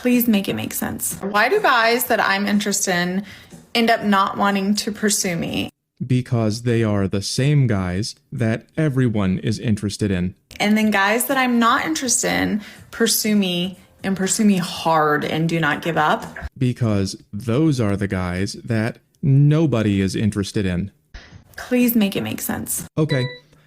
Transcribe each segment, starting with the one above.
Please make it make sense. Why do guys that I'm interested in end up not wanting to pursue me? Because they are the same guys that everyone is interested in. And then guys that I'm not interested in pursue me and pursue me hard and do not give up. Because those are the guys that nobody is interested in. Please make it make sense. Okay.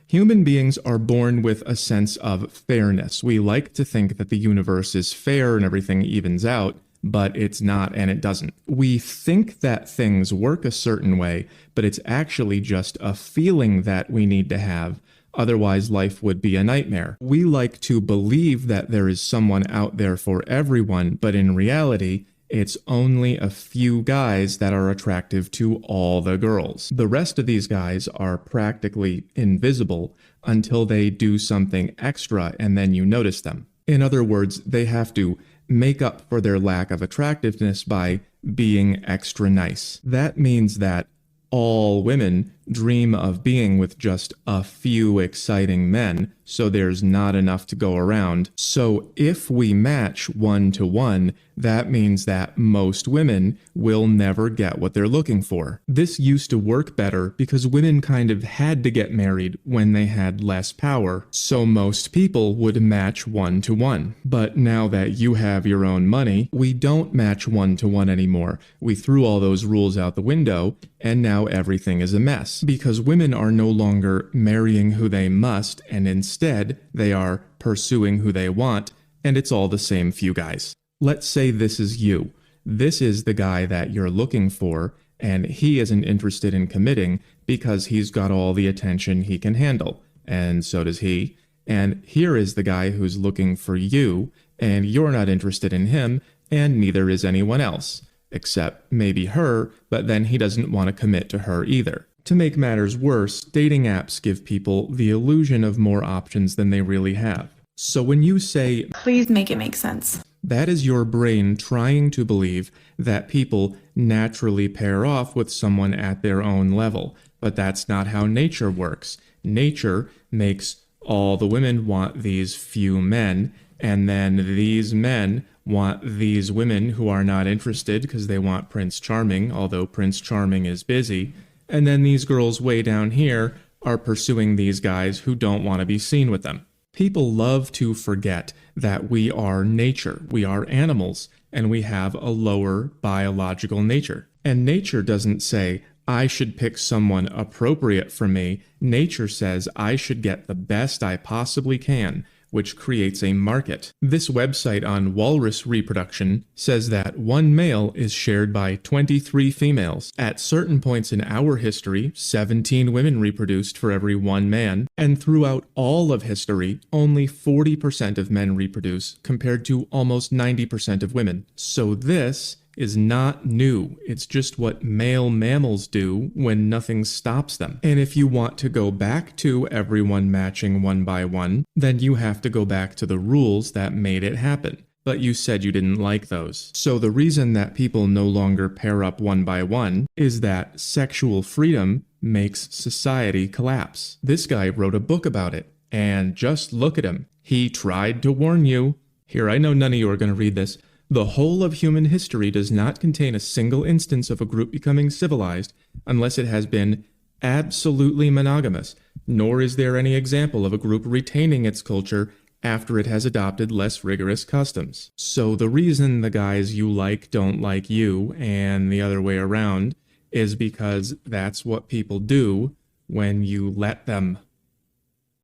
Human beings are born with a sense of fairness. We like to think that the universe is fair and everything evens out, but it's not and it doesn't. We think that things work a certain way, but it's actually just a feeling that we need to have. Otherwise, life would be a nightmare. We like to believe that there is someone out there for everyone, but in reality, it's only a few guys that are attractive to all the girls. The rest of these guys are practically invisible until they do something extra and then you notice them. In other words, they have to make up for their lack of attractiveness by being extra nice. That means that all women dream of being with just a few exciting men, so there's not enough to go around. So if we match 1-to-1, that means that most women will never get what they're looking for. This used to work better because women kind of had to get married when they had less power, so most people would match 1-to-1. But now that you have your own money, we don't match 1-to-1 anymore. We threw all those rules out the window, and now everything is a mess. Because women are no longer marrying who they must, and instead they are pursuing who they want, and it's all the same few guys. Let's say this is you. This is the guy that you're looking for, and he isn't interested in committing because he's got all the attention he can handle, and so does he. And here is the guy who's looking for you, and you're not interested in him, and neither is anyone else. Except maybe her, but then he doesn't want to commit to her either. To make matters worse, dating apps give people the illusion of more options than they really have. So when you say, please make it make sense, that is your brain trying to believe that people naturally pair off with someone at their own level. But that's not how nature works. Nature makes all the women want these few men, and then these men want these women who are not interested because they want Prince Charming, although Prince Charming is busy. And then these girls way down here are pursuing these guys who don't want to be seen with them. People love to forget that we are nature, we are animals, and we have a lower biological nature. And nature doesn't say, I should pick someone appropriate for me. Nature says I should get the best I possibly can, which creates a market. This website on walrus reproduction says that one male is shared by 23 females. At certain points in our history, 17 women reproduced for every one man, and throughout all of history, only 40% of men reproduce compared to almost 90% of women. So this is not new. It's just what male mammals do when nothing stops them. And if you want to go back to everyone matching one by one, then you have to go back to the rules that made it happen. But you said you didn't like those. So the reason that people no longer pair up one by one is that sexual freedom makes society collapse. This guy wrote a book about it, and just look at him. He tried to warn you. Here, I know none of you are going to read this. The whole of human history does not contain a single instance of a group becoming civilized unless it has been absolutely monogamous, nor is there any example of a group retaining its culture after it has adopted less rigorous customs. So the reason the guys you like don't like you, and the other way around, is because that's what people do when you let them.